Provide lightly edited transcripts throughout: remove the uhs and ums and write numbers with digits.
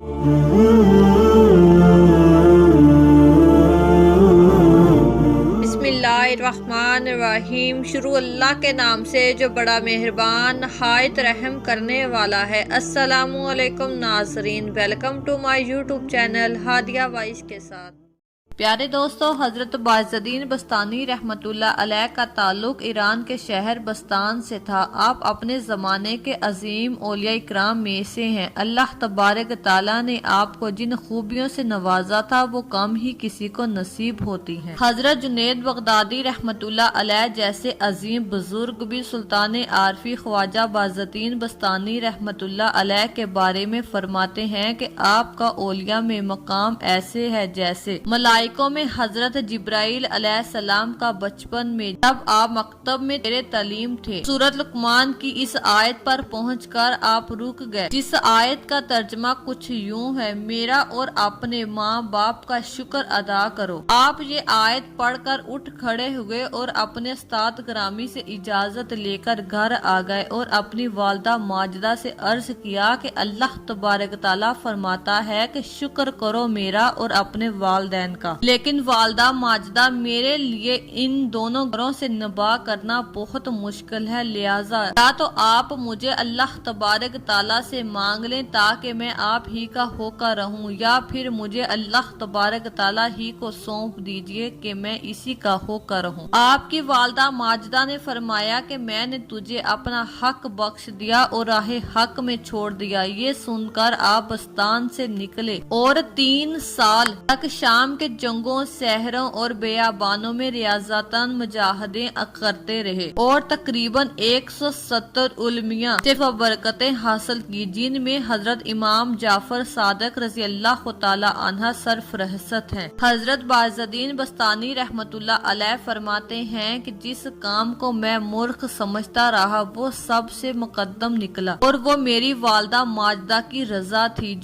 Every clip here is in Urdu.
بسم اللہ الرحمن الرحیم۔ شروع اللہ کے نام سے جو بڑا مہربان نہایت رحم کرنے والا ہے۔ السلام علیکم ناظرین، welcome to my YouTube channel Hadia voice کے ساتھ۔ پیارے دوستو، حضرت باعث الدین بستانی رحمت اللہ علیہ کا تعلق ایران کے شہر بستان سے تھا۔ آپ اپنے زمانے کے عظیم اولیاء اکرام میں سے ہیں۔ اللہ تبارک تعالیٰ نے آپ کو جن خوبیوں سے نوازا تھا وہ کم ہی کسی کو نصیب ہوتی ہیں۔ حضرت جنید بغدادی رحمت اللہ علیہ جیسے عظیم بزرگ بھی سلطان عارفی خواجہ باعث الدین بستانی رحمت اللہ علیہ کے بارے میں فرماتے ہیں کہ آپ کا اولیاء میں مقام ایسے ہے جیسے ملائکوں میں حضرت جبرائیل علیہ السلام کا بچپن میں جب آپ مکتب میں زیر تعلیم تھے۔ سورۃ لقمان کی اس آیت پر پہنچ کر آپ رک گئے، جس آیت کا ترجمہ کچھ یوں ہے: میرا اور اپنے ماں باپ کا شکر ادا کرو۔ آپ یہ آیت پڑھ کر اٹھ کھڑے ہوئے اور اپنے استاد گرامی سے اجازت لے کر گھر آ گئے اور اپنی والدہ ماجدہ سے عرض کیا کہ اللہ تبارک تعالیٰ فرماتا ہے کہ شکر کرو میرا اور اپنے والدین کا، لیکن والدہ ماجدہ میرے لیے ان دونوں گھروں سے نباہ کرنا بہت مشکل ہے، لہٰذا یا تو آپ مجھے اللہ تبارک تعالیٰ سے مانگ لیں تاکہ میں آپ ہی کا ہو کر رہوں، یا پھر مجھے اللہ تبارک تعالیٰ ہی کو سونپ دیجئے کہ میں اسی کا ہو کر رہوں۔ آپ کی والدہ ماجدہ نے فرمایا کہ میں نے تجھے اپنا حق بخش دیا اور راہ حق میں چھوڑ دیا۔ یہ سن کر آپ بستان سے نکلے اور 3 سال تک شام کے جنگوں، صحراؤں اور بیابانوں میں ریاضتاً مجاہدیں کرتے رہے اور تقریباً 170 علماء سے برکتیں حاصل کی، جن میں حضرت امام جعفر صادق رضی اللہ تعالی عنہ سرفہرست ہیں۔ حضرت باعث الدین بستانی رحمت اللہ علیہ فرماتے ہیں کہ جس کام کو میں مورخ سمجھتا رہا وہ سب سے مقدم نکلا، اور وہ میری والدہ ماجدہ کی رضا تھی۔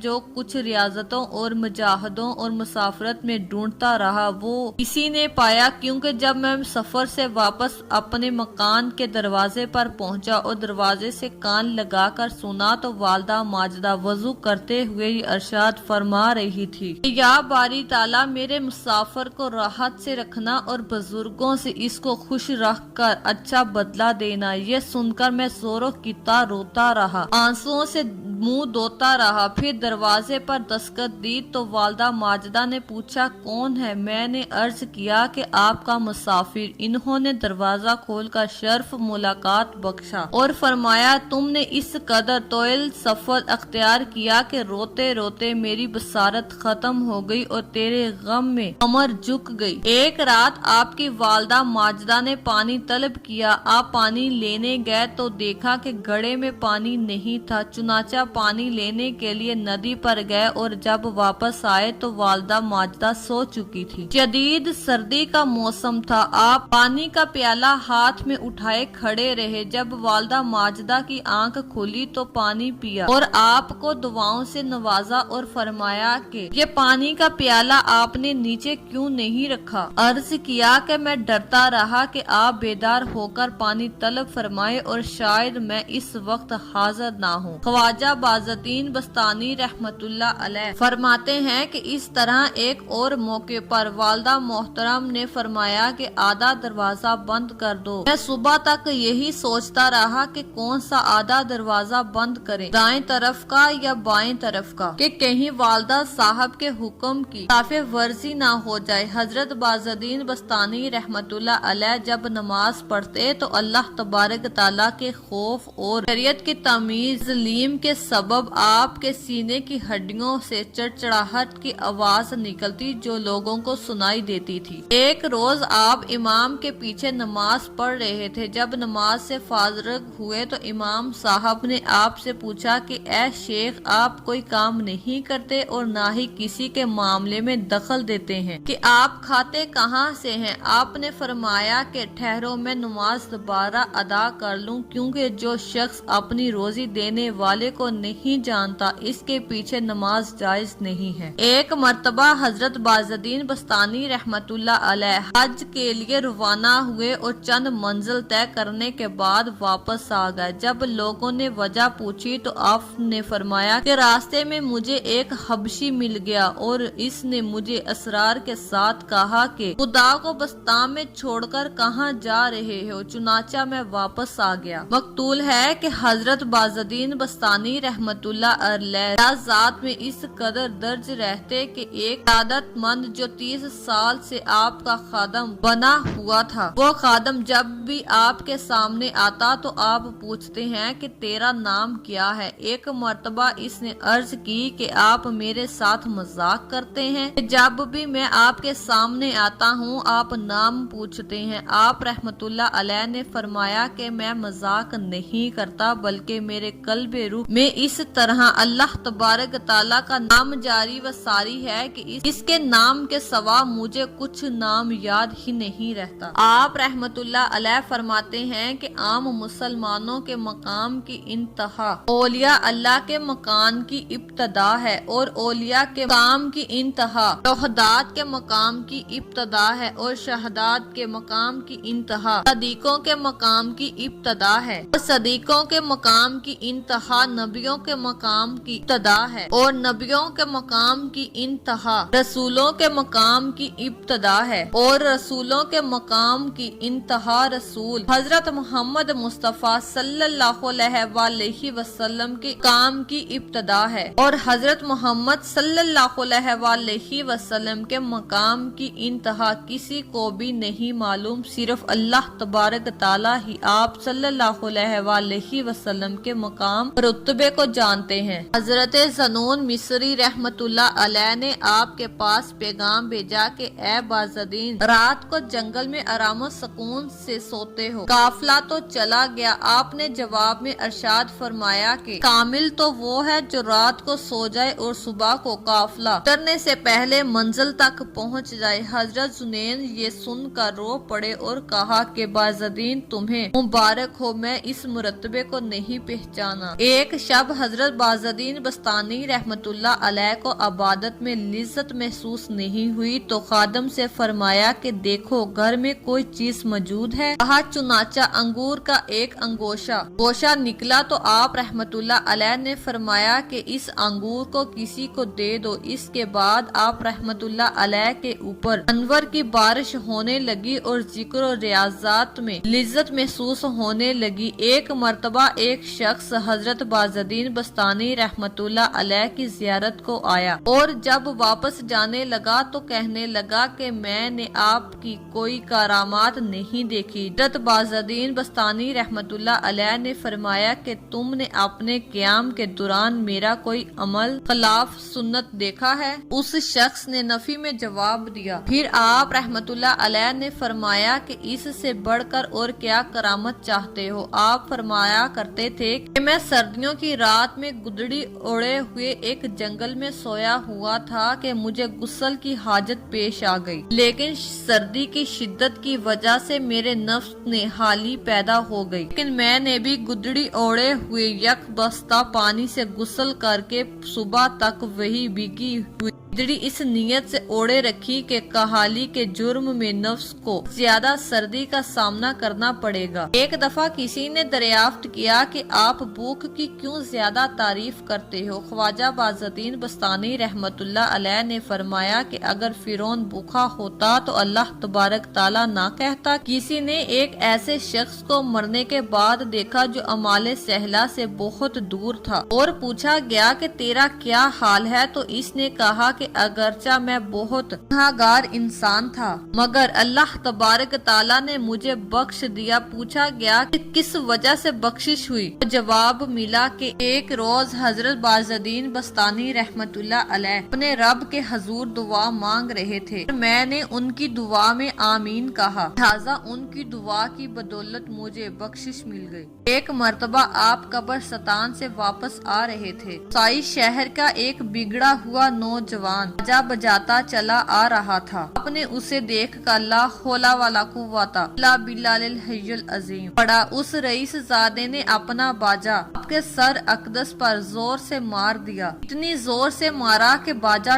جو کچھ ریاضتوں اور مجاہدوں اور مسافرت میں ڈھونڈتا رہا وہ کسی نے پایا، کیونکہ جب میں سفر سے واپس اپنے مکان کے دروازے پر پہنچا اور دروازے سے کان لگا کر سنا تو والدہ ماجدہ وضو کرتے ہوئے ارشاد فرما رہی تھی کہ یا باری تعالیٰ، میرے مسافر کو راحت سے رکھنا اور بزرگوں سے اس کو خوش رکھ کر اچھا بدلہ دینا۔ یہ سن کر میں زوروں کی طرح روتا رہا، آنسوؤں سے منہ دھوتا رہا۔ پھر دروازے پر دستک دی تو والدہ ماجدہ نے پوچھا کون ہے؟ میں نے عرض کیا کہ آپ کا مسافر۔ انہوں نے دروازہ کھول کر شرف ملاقات بخشا اور فرمایا تم نے اس قدر طویل سفر اختیار کیا کہ روتے روتے میری بصارت ختم ہو گئی اور تیرے غم میں کمر جھک گئی۔ ایک رات آپ کی والدہ ماجدہ نے پانی طلب کیا۔ آپ پانی لینے گئے تو دیکھا کہ گھڑے میں پانی نہیں تھا، چنانچہ پانی لینے کے لیے ندی پر گئے اور جب واپس آئے تو والدہ ماجدہ سو چکی تھی۔ شدید سردی کا موسم تھا۔ آپ پانی کا پیالہ ہاتھ میں اٹھائے کھڑے رہے۔ جب والدہ ماجدہ کی آنکھ کھلی تو پانی پیا اور آپ کو دعاؤں سے نوازا اور فرمایا کہ یہ پانی کا پیالہ آپ نے نیچے کیوں نہیں رکھا؟ عرض کیا کہ میں ڈرتا رہا کہ آپ بیدار ہو کر پانی طلب فرمائے اور شاید میں اس وقت حاضر نہ ہوں۔ خواجہ باعث الدین بستانی رحمت اللہ علیہ فرماتے ہیں کہ اس طرح ایک اور موقع پر والدہ محترم نے فرمایا کہ آدھا دروازہ بند کر دو۔ میں صبح تک یہی سوچتا رہا کہ کون سا آدھا دروازہ بند کریں، دائیں طرف کا یا بائیں طرف کا، کہ کہیں والدہ صاحب کے حکم کی خلاف ورزی نہ ہو جائے۔ حضرت باعث الدین بستانی رحمت اللہ علیہ جب نماز پڑھتے تو اللہ تبارک تعالیٰ کے خوف اور شریعت کی تمیز تعلیم کے سبب آپ کے سینے کی ہڈیوں سے چڑچڑاہٹ کی آواز نکلتی جو لوگوں کو سنائی دیتی تھی۔ ایک روز آپ امام کے پیچھے نماز پڑھ رہے تھے۔ جب نماز سے فارغ ہوئے تو امام صاحب نے آپ سے پوچھا کہ اے شیخ، آپ کوئی کام نہیں کرتے اور نہ ہی کسی کے معاملے میں دخل دیتے ہیں کہ آپ کھاتے کہاں سے ہیں؟ آپ نے فرمایا کہ ٹھہرو، میں نماز دوبارہ ادا کر لوں، کیونکہ جو شخص اپنی روزی دینے والے کو نہیں جانتا اس کے پیچھے نماز جائز نہیں ہے۔ ایک مرتبہ حضرت حضرت بازالدین بستانی رحمت اللہ علیہ حج کے لیے روانہ ہوئے اور چند منزل طے کرنے کے بعد واپس آ گئے۔ جب لوگوں نے وجہ پوچھی تو آپ نے فرمایا کہ راستے میں مجھے ایک حبشی مل گیا اور اس نے مجھے اسرار کے ساتھ کہا کہ خدا کو بستان میں چھوڑ کر کہاں جا رہے ہو، چنانچہ میں واپس آ گیا۔ مقتول ہے کہ حضرت بازالدین بستانی رحمت اللہ علیہ ذات میں اس قدر درج رہتے کہ ایک عادت مند جو 30 سال سے آپ کا خادم بنا ہوا تھا، وہ خادم جب بھی آپ کے سامنے آتا تو آپ پوچھتے ہیں کہ تیرا نام کیا ہے؟ ایک مرتبہ اس نے عرض کی کہ آپ میرے ساتھ مذاق کرتے ہیں، جب بھی میں آپ کے سامنے آتا ہوں آپ نام پوچھتے ہیں۔ آپ رحمت اللہ علیہ نے فرمایا کہ میں مذاق نہیں کرتا بلکہ میرے قلب روح میں اس طرح اللہ تبارک تعالیٰ کا نام جاری و ساری ہے کہ اس کے نام کے سوا مجھے کچھ نام یاد ہی نہیں رہتا۔ آپ رحمت اللہ علیہ فرماتے ہیں کہ عام مسلمانوں کے مقام کی انتہا اولیاء اللہ کے مقام کی ابتدا ہے اور اولیاء کے مقام کی انتہا شہداء کے مقام کی ابتدا ہے اور شہداء کے مقام کی انتہا صدیقوں کے مقام کی ابتدا ہے اور صدیقوں کے مقام کی انتہا نبیوں کے مقام کی ابتدا ہے اور نبیوں کے مقام کی انتہا رسولوں کے مقام کی ابتدا ہے اور رسولوں کے مقام کی انتہا رسول حضرت محمد مصطفیٰ صلی اللہ علیہ وآلہ وسلم کے مقام کی ابتدا ہے اور حضرت محمد صلی اللہ علیہ وآلہ وسلم کے مقام کی انتہا کسی کو بھی نہیں معلوم، صرف اللہ تبارک تعالیٰ ہی آپ صلی اللہ علیہ وآلہ وسلم کے مقام رتبے کو جانتے ہیں۔ حضرت ذنون مصری رحمت اللہ علیہ نے آپ کے پاس پیغام بھیجا کہ اے بازالدین، رات کو جنگل میں آرام و سکون سے سوتے ہو، قافلہ تو چلا گیا۔ آپ نے جواب میں ارشاد فرمایا کہ کامل تو وہ ہے جو رات کو سو جائے اور صبح کو قافلہ اترنے سے پہلے منزل تک پہنچ جائے۔ حضرت ذنون یہ سن کر رو پڑے اور کہا کہ بازالدین تمہیں مبارک ہو، میں اس مرتبے کو نہیں پہچانا۔ ایک شب حضرت بازالدین بستانی رحمت اللہ علیہ کو عبادت میں لذت محسوس نہیں ہوئی تو خادم سے فرمایا کہ دیکھو گھر میں کوئی چیز موجود ہے؟ کہا چنانچہ انگور کا ایک گوشہ نکلا تو آپ رحمت اللہ علیہ نے فرمایا کہ اس انگور کو کسی کو دے دو۔ اس کے بعد آپ رحمت اللہ علیہ کے اوپر انور کی بارش ہونے لگی اور ذکر و ریاضات میں لذت محسوس ہونے لگی۔ ایک مرتبہ ایک شخص حضرت بازالدین بستانی رحمت اللہ علیہ کی زیارت کو آیا اور جب واپس جانے لگا تو کہنے لگا کہ میں نے آپ کی کوئی کرامات نہیں دیکھی۔ حضرت بازالدین بستانی رحمت اللہ علیہ نے فرمایا کہ تم نے اپنے قیام کے دوران میرا کوئی عمل خلاف سنت دیکھا ہے؟ اس شخص نے نفی میں جواب دیا۔ پھر آپ رحمت اللہ علیہ نے فرمایا کہ اس سے بڑھ کر اور کیا کرامت چاہتے ہو؟ آپ فرمایا کرتے تھے کہ میں سردیوں کی رات میں گدڑی اوڑے ہوئے ایک جنگل میں سویا ہوا تھا کہ مجھے غسل کی حاجت پیش آ گئی، لیکن سردی کی شدت کی وجہ سے میرے نفس میں حالی پیدا ہو گئی، لیکن میں نے بھی گدڑی اوڑے ہوئے یک بستہ پانی سے غسل کر کے صبح تک وہی بھیگی ہوئی گدڑی اس نیت سے اوڑے رکھی کہ کاہلی کے جرم میں نفس کو زیادہ سردی کا سامنا کرنا پڑے گا۔ ایک دفعہ کسی نے دریافت کیا کہ آپ بھوک کی کیوں زیادہ تعریف کرتے ہو؟ خواجہ بازالدین بستانی رحمت اللہ علیہ نے فرمایا کہ اگر فرعون بھوکا ہوتا تو اللہ تبارک تعالیٰ نہ کہتا۔ کسی نے ایک ایسے شخص کو مرنے کے بعد دیکھا جو اعمال صالحہ سے بہت دور تھا اور پوچھا گیا کہ تیرا کیا حال ہے؟ تو اس نے کہا کہ اگرچہ میں بہت گنہگار انسان تھا مگر اللہ تبارک تعالیٰ نے مجھے بخش دیا۔ پوچھا گیا کہ کس وجہ سے بخشش ہوئی؟ تو جواب ملا کہ ایک روز حضرت بازالدین بستانی رحمت اللہ علیہ اپنے رب کے حضور دعا مانگ رہے تھے، میں نے ان کی دعا میں آمین کہا، لہذا ان کی دعا کی بدولت مجھے بخشش مل گئی۔ ایک مرتبہ آپ قبرستان سے واپس آ رہے تھے، سائی شہر کا ایک بگڑا ہوا نوجوان باجا بجاتا چلا آ رہا تھا۔ آپ نے اسے دیکھ کر لا حول ولا قوت الا باللہ العلی العظیم پڑھا۔ اس رئیس زادے نے اپنا باجا آپ کے سر اقدس پر زور سے مار دیا، اتنی زور سے مارا کہ باجا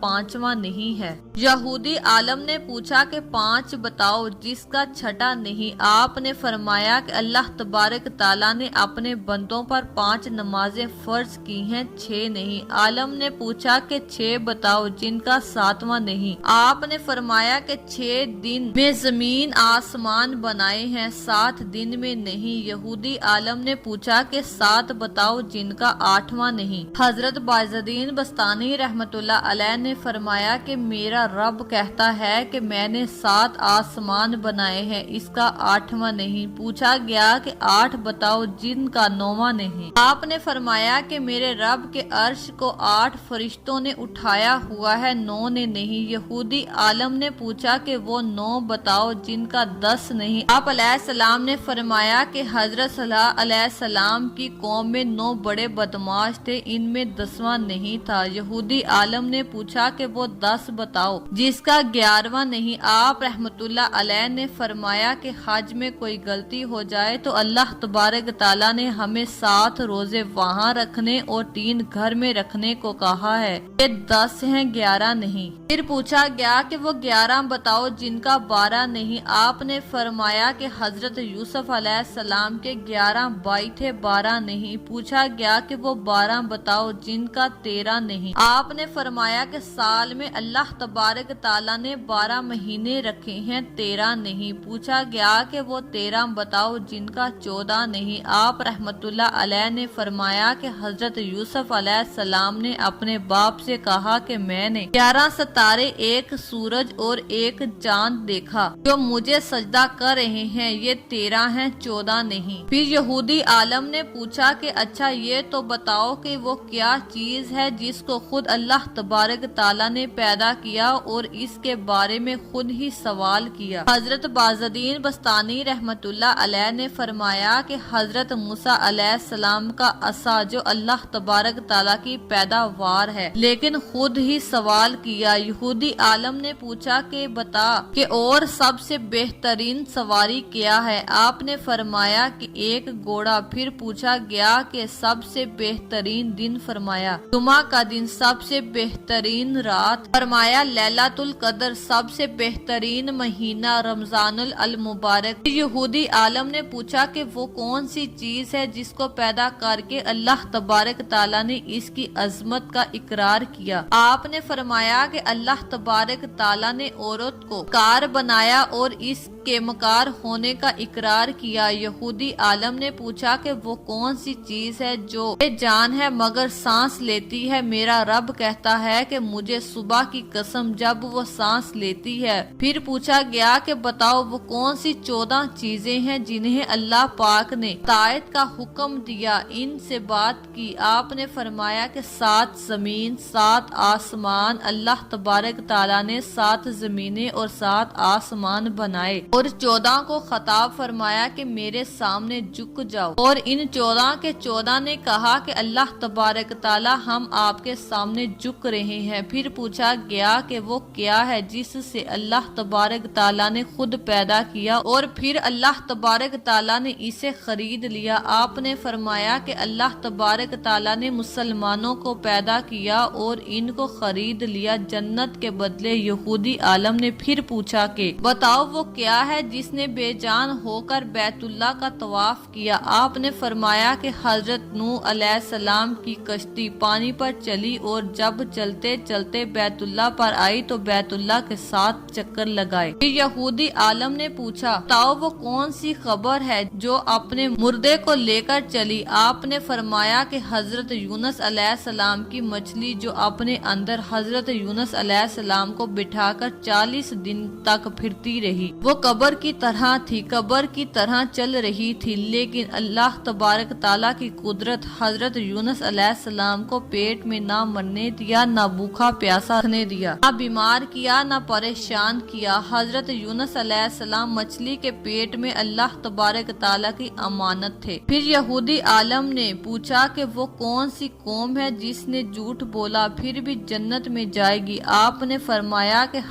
پانچواں نہیں ہے۔ یہودی عالم نے پوچھا کہ 5 بتاؤ جس کا چھٹا نہیں۔ آپ نے فرمایا کہ اللہ تبارک تعالیٰ نے اپنے بندوں پر 5 نمازیں فرض کی ہیں، 6 نہیں۔ عالم نے پوچھا کہ 6 بتاؤ جن کا 7واں نہیں۔ آپ نے فرمایا کہ 6 دن میں زمین آسمان بنائے ہیں، 7 دن میں نہیں۔ یہودی عالم نے پوچھا کہ 7 بتاؤ جن کا 8واں نہیں۔ حضرت باعث الدین بستانی رحمت اللہ علیہ نے فرمایا کہ میرا رب کہتا ہے کہ میں نے 7 آسمان بنائے ہیں، اس کا 8واں نہیں۔ پوچھا گیا کہ 8 بتاؤ جن کا 9واں نہیں۔ آپ نے فرمایا کہ میرے رب کے عرش کو 8 فرشتوں نے اٹھایا ہوا ہے، 9 نے نہیں۔ یہودی عالم نے پوچھا کہ وہ 9 بتاؤ جن کا 10 نہیں۔ آپ علیہ السلام نے فرمایا کہ حضرت صالح علیہ السلام کی قوم میں 9 بڑے بدماش تھے، ان میں 10واں نہیں تھا۔ یہودی عالم نے پوچھا کہ وہ 10 بتاؤ جس کا 11واں نہیں۔ آپ رحمت اللہ علیہ نے فرمایا کہ حج میں کوئی غلطی ہو جائے تو اللہ تبارک تعالیٰ نے ہمیں 7 روزے وہاں رکھنے اور 3 گھر میں رکھنے کو کہا ہے، یہ 10 ہیں، 11 نہیں۔ پھر پوچھا گیا کہ وہ 11 بتاؤ جن کا 12 نہیں۔ آپ نے فرمایا کہ حضرت یوسف علیہ السلام کے 11 بھائی تھے، 12 نہیں۔ پوچھا گیا کہ وہ 12 بتاؤ جن کا 13 نہیں۔ آپ نے فرمایا کہ سال میں اللہ تبارک تعالیٰ نے 12 مہینے رکھے ہیں، 13 نہیں۔ پوچھا گیا کہ وہ 13 بتاؤ جن کا 14 نہیں۔ آپ رحمت اللہ علیہ نے فرمایا کہ حضرت یوسف علیہ السلام نے اپنے باپ سے کہا کہ میں نے 11 ستارے، 1 سورج اور 1 چاند دیکھا جو مجھے سجدہ کر رہے ہیں، یہ 13 ہیں، 14 نہیں۔ پھر یہودی عالم نے پوچھا کہ اچھا یہ تو بتاؤ کہ وہ کیا چیز ہے جس کو خود اللہ تبارک تعالیٰ نے پیدا کیا اور اس کے بارے میں خود ہی سوال کیا۔ حضرت باعث الدین بستانی رحمت اللہ علیہ نے فرمایا کہ حضرت موسیٰ علیہ السلام کا عصا جو اللہ تبارک تعالیٰ کی پیداوار ہے، لیکن خود ہی سوال کیا۔ یہودی عالم نے پوچھا کہ بتا کہ اور سب سے بہترین سواری کیا ہے؟ آپ نے فرمایا کہ 1 گھوڑا۔ پھر پوچھا گیا کہ سب سے بہترین دن؟ فرمایا جمعہ کا دن۔ سب سے بہترین رات؟ فرمایا لیلۃ القدر۔ سب سے بہترین مہینہ؟ رمضان المبارک۔ یہودی عالم نے پوچھا کہ وہ کون سی چیز ہے جس کو پیدا کر کے اللہ تبارک تعالیٰ نے اس کی عظمت کا اقرار کیا؟ آپ نے فرمایا کہ اللہ تبارک تعالیٰ نے عورت کو کار بنایا اور اس کے مکار ہونے کا اقرار کیا۔ یہودی عالم نے پوچھا کہ وہ کون سی چیز ہے جو بے جان ہے مگر سانس لیتی ہے؟ میرا رب کہتا ہے کہ مجھے صبح کی قسم جب وہ سانس لیتی ہے۔ پھر پوچھا گیا کہ بتاؤ وہ کون سی 14 چیزیں ہیں جنہیں اللہ پاک نے اطاعت کا حکم دیا؟ ان سے بات کی۔ آپ نے فرمایا کہ 7 زمین، 7 آسمان۔ اللہ تبارک تعالیٰ نے 7 زمینیں اور 7 آسمان بنائے اور 14 کو خطاب فرمایا کہ میرے سامنے جھک جاؤ، اور ان 14 کے 14 نے کہا کہ اللہ تبارک تعالیٰ ہم آپ کے سامنے جھک رہے ہیں۔ پھر پوچھا گیا کہ وہ کیا ہے جس سے اللہ تبارک تعالیٰ نے خود پیدا کیا اور پھر اللہ تبارک تعالیٰ نے اسے خرید لیا؟ آپ نے فرمایا کہ اللہ تبارک تعالیٰ نے مسلمانوں کو پیدا کیا اور ان کو خرید لیا جنت کے بدلے۔ یہودی عالم نے پھر پوچھا کہ بتاؤ وہ کیا ہے جس نے بے جان ہو کر بیت اللہ کا طواف کیا؟ آپ نے فرمایا کہ حضرت نوح علیہ السلام کی کشتی پانی پر چلی اور جب چلتے چلتے بیت اللہ پر آئی تو بیت اللہ کے 7 چکر لگائے۔ پھر یہودی عالم نے پوچھا بتاؤ وہ کون سی خبر ہے جو اپنے مردے کو لے کر چلی؟ آپ نے فرمایا کہ حضرت یونس علیہ السلام کی مچھلی جو اپنے اندر حضرت یونس علیہ السلام کو بٹھا کر 40 دن تک پھرتی رہی، وہ قبر کی طرح تھی، قبر کی طرح چل رہی تھی، لیکن اللہ تبارک تعالیٰ کی قدرت حضرت یونس علیہ السلام کو پیٹ میں نہ مرنے دیا، نہ بھوکا پیاسا رکھنے دیا، نہ بیمار کیا، نہ پریشان کیا۔ حضرت یونس علیہ السلام مچھلی کے پیٹ میں اللہ تبارک تعالیٰ کی امانت تھے۔ پھر یہودی عالم نے پوچھا کہ وہ کون سی قوم ہے جس نے جھوٹ بولا پھر بھی جنت میں جائے گی؟ آپ نے فرمایا کہ